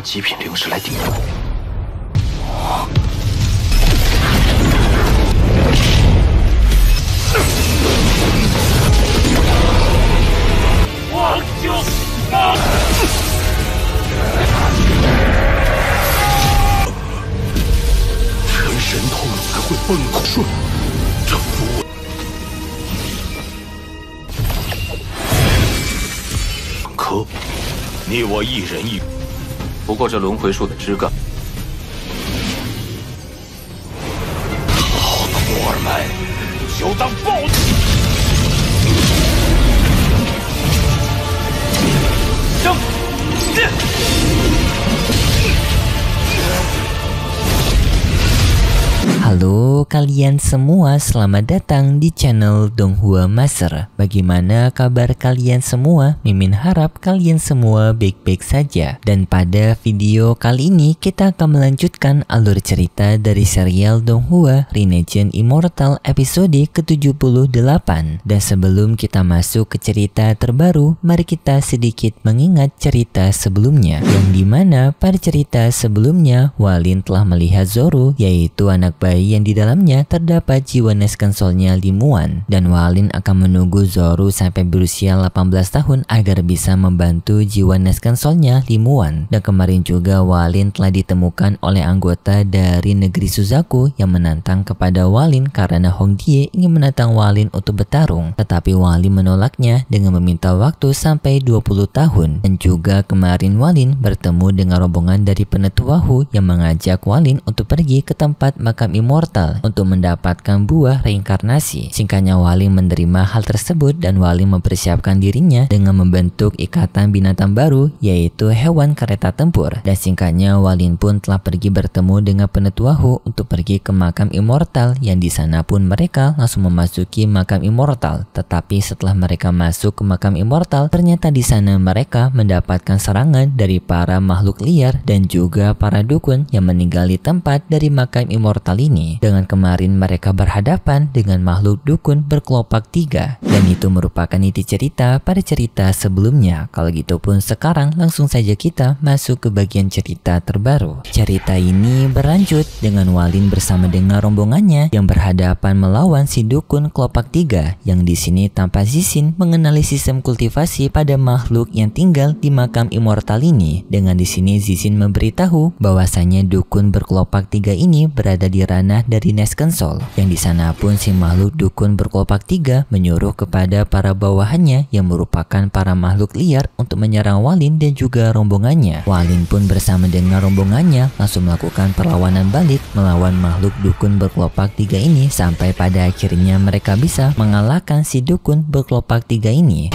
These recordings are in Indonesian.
极品灵石来顶住。王九啊！纯神通才会崩溃，这符。 可，你我一人一。不过这轮回树的枝干，好的摩尔麦，就当报生。Halo kalian semua, selamat datang di channel Donghua Master. Bagaimana kabar kalian semua? Mimin harap kalian semua baik-baik saja. Dan pada video kali ini kita akan melanjutkan alur cerita dari serial Donghua Renegade Immortal episode ke-78. Dan sebelum kita masuk ke cerita terbaru, mari kita sedikit mengingat cerita sebelumnya, yang dimana pada cerita sebelumnya Walin telah melihat Zoro, yaitu anak bayi yang di dalamnya terdapat jiwa Neskensolnya Limuan, dan Walin akan menunggu Zoro sampai berusia 18 tahun agar bisa membantu jiwa Neskensolnya Limuan. Dan kemarin juga Walin telah ditemukan oleh anggota dari negeri Suzaku yang menantang kepada Walin karena Hongdie ingin menantang Walin untuk bertarung, tetapi Walin menolaknya dengan meminta waktu sampai 20 tahun. Dan juga kemarin Walin bertemu dengan rombongan dari Penetua Hu yang mengajak Walin untuk pergi ke tempat makam immortal untuk mendapatkan buah reinkarnasi. Singkatnya Walin menerima hal tersebut dan Walin mempersiapkan dirinya dengan membentuk ikatan binatang baru, yaitu hewan kereta tempur. Dan singkatnya Walin pun telah pergi bertemu dengan Penetua Hu untuk pergi ke makam immortal, yang di sana pun mereka langsung memasuki makam immortal. Tetapi setelah mereka masuk ke makam immortal, ternyata di sana mereka mendapatkan serangan dari para makhluk liar dan juga para dukun yang meninggali tempat dari makam immortal ini. Dengan kemarin mereka berhadapan dengan makhluk dukun berkelopak 3, dan itu merupakan inti cerita pada cerita sebelumnya. Kalau gitu pun sekarang langsung saja kita masuk ke bagian cerita terbaru. Cerita ini berlanjut dengan Walin bersama dengan rombongannya yang berhadapan melawan si dukun kelopak 3, yang di sini tanpa Zishin mengenali sistem kultivasi pada makhluk yang tinggal di makam immortal ini. Dengan di sini Zishin memberitahu bahwasanya dukun berkelopak 3 ini berada di ranah dari Neskensol, yang di sana pun si makhluk dukun berkelopak 3 menyuruh kepada para bawahannya yang merupakan para makhluk liar untuk menyerang Walin dan juga rombongannya. Walin pun bersama dengan rombongannya langsung melakukan perlawanan balik melawan makhluk dukun berkelopak 3 ini, sampai pada akhirnya mereka bisa mengalahkan si dukun berkelopak 3 ini.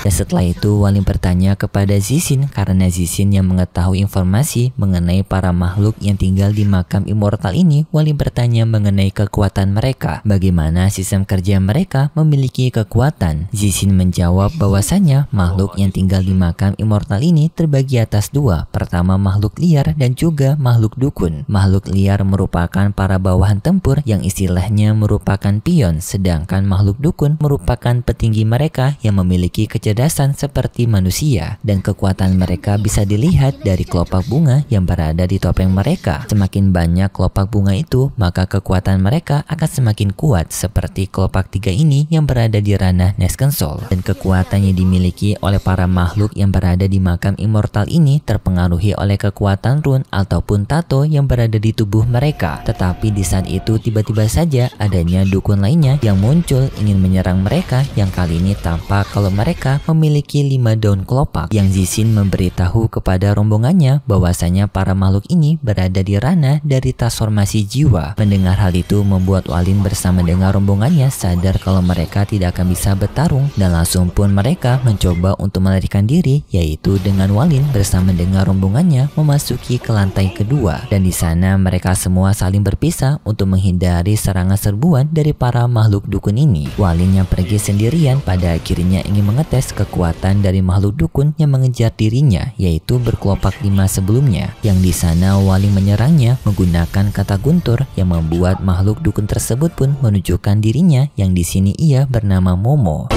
Dan setelah itu Walin bertanya kepada Zishin karena Zishin yang mengetahui informasi mengenai para makhluk yang tinggal di makam immortal ini. Walin bertanya mengenai kekuatan mereka, bagaimana sistem kerja mereka memiliki kekuatan. Zishin menjawab bahwasanya makhluk yang tinggal di makam immortal ini terbagi atas dua. Pertama makhluk liar dan juga makhluk dukun. Makhluk liar merupakan para bawahan tempur yang istilahnya merupakan pion, sedangkan makhluk dukun merupakan petinggi mereka yang memiliki kecerdasan seperti manusia, dan kekuatan mereka bisa dilihat dari kelopak bunga yang berada di topeng mereka. Semakin banyak kelopak bunga itu, maka kekuatan mereka akan semakin kuat, seperti kelopak 3 ini yang berada di ranah Neskensol. Dan kekuatan yang dimiliki oleh para makhluk yang berada di makam immortal ini terpengaruhi oleh kekuatan rune ataupun tato yang berada di tubuh mereka. Tetapi di saat itu tiba-tiba saja adanya dukun lainnya yang muncul ingin menyerang mereka, yang kali ini tampak kalau mereka memiliki 5 daun kelopak. Yang Zishin memberitahu kepada rombongannya bahwasanya para makhluk ini berada di ranah dari transformasi jiwa. Mendengar hal itu membuat Walin bersama dengan rombongannya sadar kalau mereka tidak akan bisa bertarung, dan langsung pun mereka mencoba untuk melarikan diri, yaitu dengan Walin bersama dengan rombongannya memasuki ke lantai kedua. Dan di sana mereka semua saling berpisah untuk menghindari serangan serbuan dari para makhluk dukun ini. Walin yang pergi sendirian pada akhirnya ingin mengetes menebas kekuatan dari makhluk dukun yang mengejar dirinya, yaitu berkelopak 5 sebelumnya. Yang di sana Walin menyerangnya menggunakan kata guntur yang membuat makhluk dukun tersebut pun menunjukkan dirinya, yang di sini ia bernama Momo.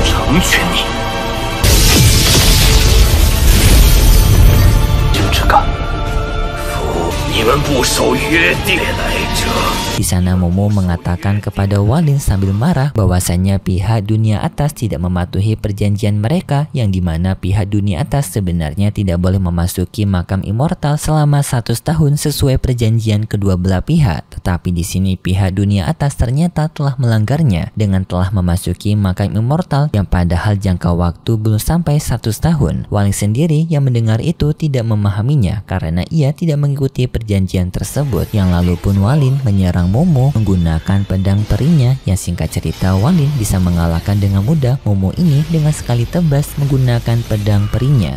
Di sana Momo mengatakan kepada Walin sambil marah bahwasannya pihak dunia atas tidak mematuhi perjanjian mereka, yang dimana pihak dunia atas sebenarnya tidak boleh memasuki makam immortal selama 100 tahun sesuai perjanjian kedua belah pihak. Tetapi di sini pihak dunia atas ternyata telah melanggarnya dengan telah memasuki makam immortal yang padahal jangka waktu belum sampai 100 tahun. Walin sendiri yang mendengar itu tidak memahaminya karena ia tidak mengikuti perjanjian tersebut. Yang lalu pun Walin menyerang Momo menggunakan pedang perinya, yang singkat cerita Walin bisa mengalahkan dengan mudah Momo ini dengan sekali tebas menggunakan pedang perinya.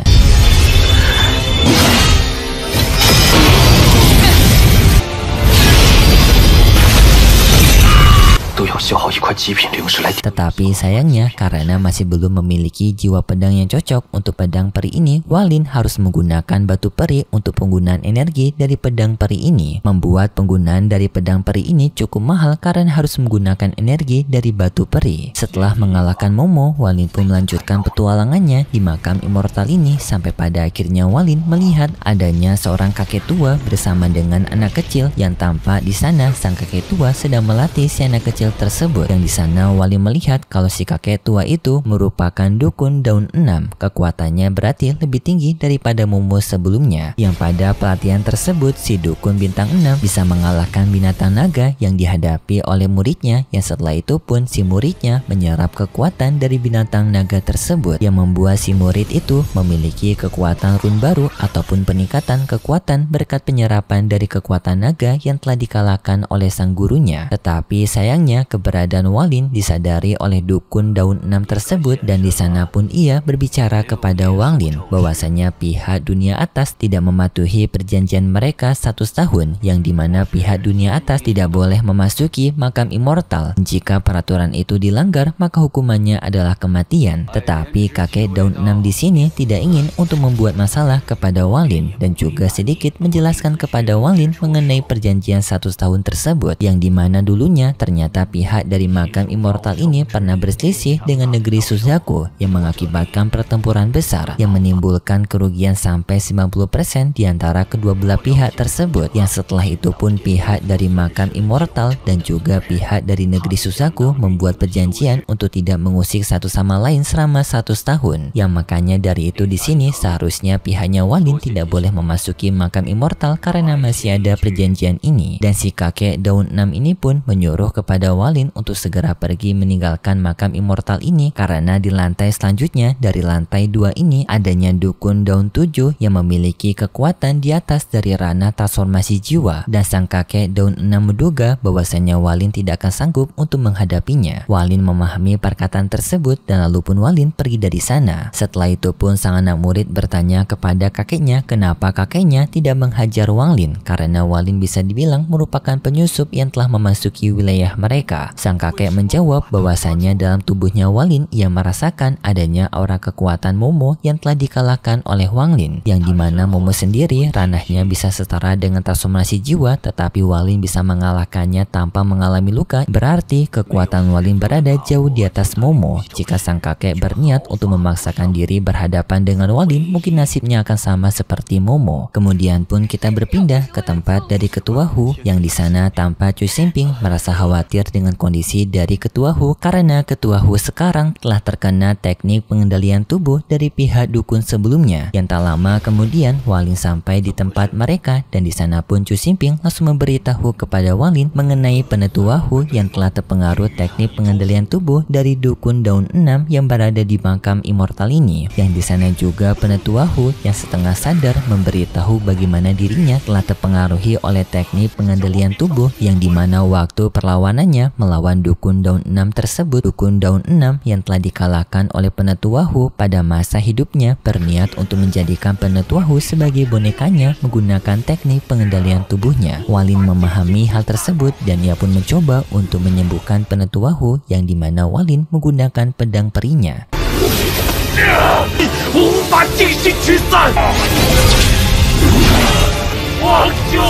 Tetapi sayangnya karena masih belum memiliki jiwa pedang yang cocok untuk pedang peri ini, Walin harus menggunakan batu peri untuk penggunaan energi dari pedang peri ini. Membuat penggunaan dari pedang peri ini cukup mahal karena harus menggunakan energi dari batu peri. Setelah mengalahkan Momo, Walin pun melanjutkan petualangannya di makam immortal ini sampai pada akhirnya Walin melihat adanya seorang kakek tua bersama dengan anak kecil, yang tampak di sana sang kakek tua sedang melatih si anak kecil tersebut. Yang di sana Walin melihat kalau si kakek tua itu merupakan dukun daun 6. Kekuatannya berarti lebih tinggi daripada Momo sebelumnya. Yang pada pelatihan tersebut si dukun bintang 6 bisa mengalahkan binatang naga yang dihadapi oleh muridnya, yang setelah itu pun si muridnya menyerap kekuatan dari binatang naga tersebut, yang membuat si murid itu memiliki kekuatan rune baru ataupun peningkatan kekuatan berkat penyerapan dari kekuatan naga yang telah dikalahkan oleh sang gurunya. Tetapi sayangnya keberadaan Walin disadari oleh dukun daun 6 tersebut, dan di sana pun ia berbicara kepada Walin bahwasanya pihak dunia atas tidak mematuhi perjanjian mereka 100 tahun, yang dimana pihak dunia atas tidak boleh memasuki makam immortal. Jika peraturan itu dilanggar maka hukumannya adalah kematian. Tetapi kakek daun 6 di sini tidak ingin untuk membuat masalah kepada Walin dan juga sedikit menjelaskan kepada Walin mengenai perjanjian 100 tahun tersebut, yang dimana dulunya ternyata pihak dari makam immortal ini pernah berselisih dengan negeri Suzaku yang mengakibatkan pertempuran besar yang menimbulkan kerugian sampai 90% di antara kedua belah pihak tersebut, yang setelah itu pun pihak dari makam immortal dan juga pihak dari negeri Suzaku membuat perjanjian untuk tidak mengusik satu sama lain selama 100 tahun. Yang makanya dari itu di sini seharusnya pihaknya Walin tidak boleh memasuki makam immortal karena masih ada perjanjian ini. Dan si kakek daun 6 ini pun menyuruh kepada Walin untuk segera pergi meninggalkan makam immortal ini karena di lantai selanjutnya dari lantai 2 ini adanya dukun daun 7 yang memiliki kekuatan di atas dari ranah transformasi jiwa, dan sang kakek daun 6 menduga bahwasanya Walin tidak akan sanggup untuk menghadapinya. Walin memahami perkataan tersebut dan lalu pun Walin pergi dari sana. Setelah itu pun sang anak murid bertanya kepada kakeknya kenapa kakeknya tidak menghajar Walin, karena Walin bisa dibilang merupakan penyusup yang telah memasuki wilayah mereka. Sang kakek menjawab bahwasanya dalam tubuhnya Walin ia merasakan adanya aura kekuatan Momo yang telah dikalahkan oleh Walin, yang dimana Momo sendiri ranahnya bisa setara dengan transformasi jiwa, tetapi Walin bisa mengalahkannya tanpa mengalami luka. Berarti kekuatan Walin berada jauh di atas Momo. Jika sang kakek berniat untuk memaksakan diri berhadapan dengan Walin, mungkin nasibnya akan sama seperti Momo. Kemudian pun kita berpindah ke tempat dari Ketua Hu, yang di sana tampak Cui Xingping merasa khawatir dengan kondisi dari Ketua Hu karena Ketua Hu sekarang telah terkena teknik pengendalian tubuh dari pihak dukun sebelumnya. Yang tak lama kemudian Walin sampai di tempat mereka, dan di sana pun Cui Xingping langsung memberitahu kepada Walin mengenai Penetua Hu yang telah terpengaruh teknik pengendalian tubuh dari dukun daun 6 yang berada di makam immortal ini. Yang di sana juga Penetua Hu yang setengah sadar memberitahu bagaimana dirinya telah terpengaruhi oleh teknik pengendalian tubuh, yang dimana waktu perlawanannya melawan dukun daun 6 tersebut, dukun daun 6 yang telah dikalahkan oleh Penetua Hu pada masa hidupnya berniat untuk menjadikan Penetua Hu sebagai bonekanya menggunakan teknik pengendalian tubuhnya. Walin memahami hal tersebut dan ia pun mencoba untuk menyembuhkan Penetua Hu, yang dimana Walin menggunakan pedang perinya. 我无法尽心驱散。王九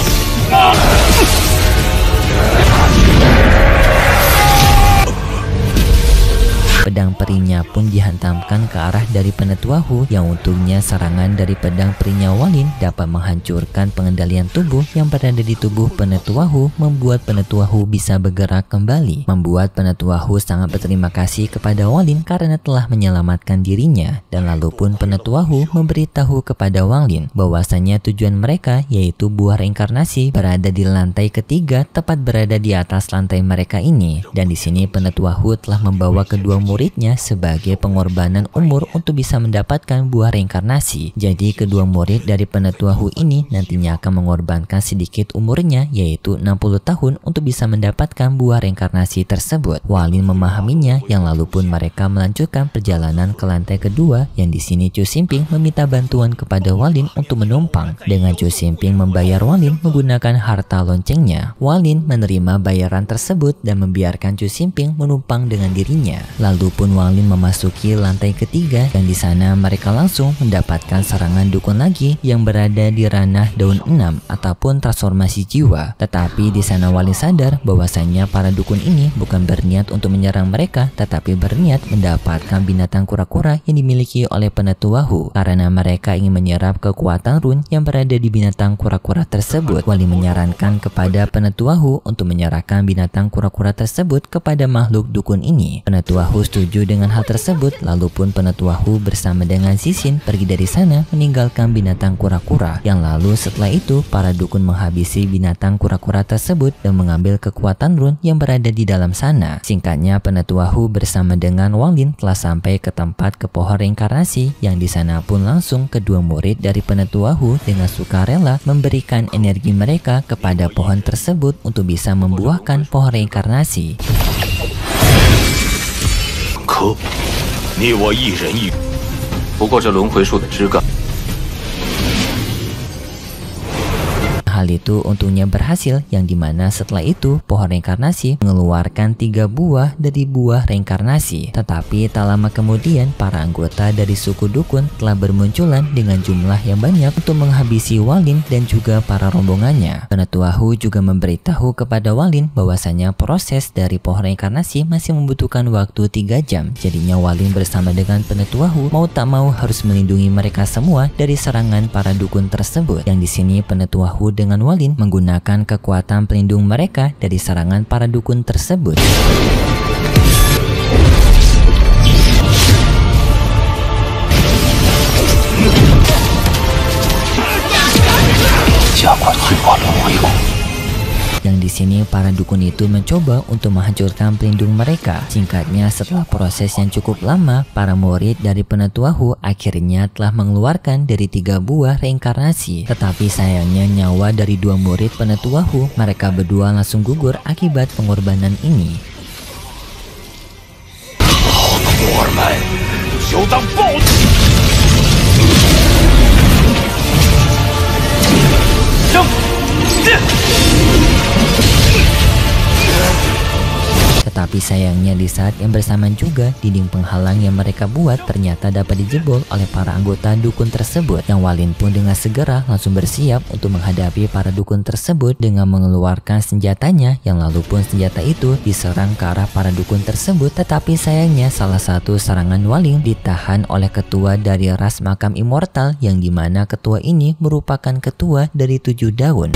，Pedang perinya pun dihantamkan ke arah dari Penetuahu, yang untungnya serangan dari pedang perinya Walin dapat menghancurkan pengendalian tubuh yang berada di tubuh Penetuahu, membuat Penetuahu bisa bergerak kembali. Membuat Penetuahu sangat berterima kasih kepada Walin karena telah menyelamatkan dirinya, dan lalu pun Penetuahu memberitahu kepada Walin bahwasanya tujuan mereka yaitu buah reinkarnasi berada di lantai ketiga, tepat berada di atas lantai mereka ini. Dan di sini Penetuahu telah membawa kedua muridnya sebagai pengorbanan umur untuk bisa mendapatkan buah reinkarnasi. Jadi kedua murid dari Penetuahu ini nantinya akan mengorbankan sedikit umurnya, yaitu 60 tahun untuk bisa mendapatkan buah reinkarnasi tersebut. Walin memahaminya, yang lalu pun mereka melanjutkan perjalanan ke lantai kedua, yang di sini Chu Xingping meminta bantuan kepada Walin untuk menumpang. Dengan Chu Xingping membayar Walin menggunakan harta loncengnya, Walin menerima bayaran tersebut dan membiarkan Chu Xingping menumpang dengan dirinya. Lalu pun Walin memasuki lantai ketiga, dan di sana mereka langsung mendapatkan serangan dukun lagi yang berada di ranah daun 6 ataupun transformasi jiwa. Tetapi di sana Walin sadar bahwasanya para dukun ini bukan berniat untuk menyerang mereka, tetapi berniat mendapatkan binatang kura-kura yang dimiliki oleh Penetuahu. Karena mereka ingin menyerap kekuatan run yang berada di binatang kura-kura tersebut, Walin menyarankan kepada Penetuahu untuk menyerahkan binatang kura-kura tersebut kepada makhluk dukun ini. Penetuahu setuju dengan hal tersebut, lalu pun Penetuahu bersama dengan Sisin pergi dari sana meninggalkan binatang kura-kura. Yang lalu setelah itu para dukun menghabisi binatang kura-kura tersebut dan mengambil kekuatan run yang berada di dalam sana. Singkatnya Penetuahu bersama dengan Walin telah sampai ke tempat ke pohon reinkarnasi, yang di sana pun langsung kedua murid dari Penetuahu dengan sukarela memberikan energi mereka kepada pohon tersebut untuk bisa membuahkan pohon reinkarnasi. 可，你我一人一，不过这轮回树的枝干。 Hal itu untungnya berhasil, yang dimana setelah itu pohon reinkarnasi mengeluarkan 3 buah dari buah reinkarnasi. Tetapi tak lama kemudian para anggota dari suku dukun telah bermunculan dengan jumlah yang banyak untuk menghabisi Walin dan juga para rombongannya. Penetuahu juga memberitahu kepada Walin bahwasanya proses dari pohon reinkarnasi masih membutuhkan waktu 3 jam. Jadinya Walin bersama dengan Penetuahu mau tak mau harus melindungi mereka semua dari serangan para dukun tersebut. Yang di sini Penetuahu dengan Walin menggunakan kekuatan pelindung mereka dari serangan para dukun tersebut. Yang di sini para dukun itu mencoba untuk menghancurkan pelindung mereka. Singkatnya, setelah proses yang cukup lama, para murid dari Penetuahu akhirnya telah mengeluarkan dari 3 buah reinkarnasi. Tetapi sayangnya nyawa dari 2 murid Penetuahu, mereka berdua langsung gugur akibat pengorbanan ini. Tetapi sayangnya di saat yang bersamaan juga dinding penghalang yang mereka buat ternyata dapat dijebol oleh para anggota dukun tersebut. Yang Walin pun dengan segera langsung bersiap untuk menghadapi para dukun tersebut dengan mengeluarkan senjatanya. Yang lalu pun senjata itu diserang ke arah para dukun tersebut. Tetapi sayangnya salah satu serangan Walin ditahan oleh ketua dari ras makam immortal, yang dimana ketua ini merupakan ketua dari 7 daun.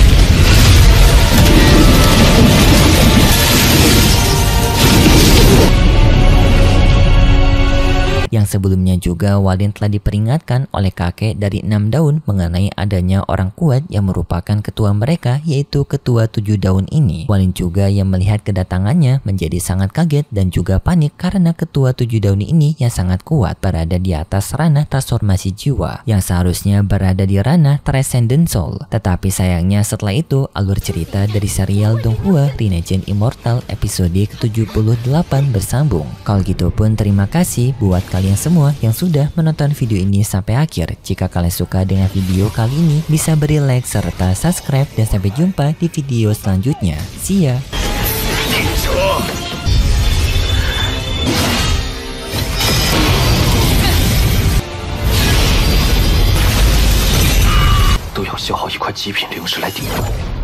Yang sebelumnya juga Walin telah diperingatkan oleh kakek dari 6 daun mengenai adanya orang kuat yang merupakan ketua mereka, yaitu ketua 7 daun ini. Walin juga yang melihat kedatangannya menjadi sangat kaget dan juga panik karena ketua 7 daun ini yang sangat kuat berada di atas ranah transformasi jiwa yang seharusnya berada di ranah Transcendent Soul. Tetapi sayangnya setelah itu alur cerita dari serial Donghua Renegein Immortal episode ke-78 bersambung. Kalau gitu pun terima kasih buat kalian semua yang sudah menonton video ini sampai akhir. Jika kalian suka dengan video kali ini, bisa beri like serta subscribe, dan sampai jumpa di video selanjutnya. See ya! 要消耗一块极品灵石来抵过。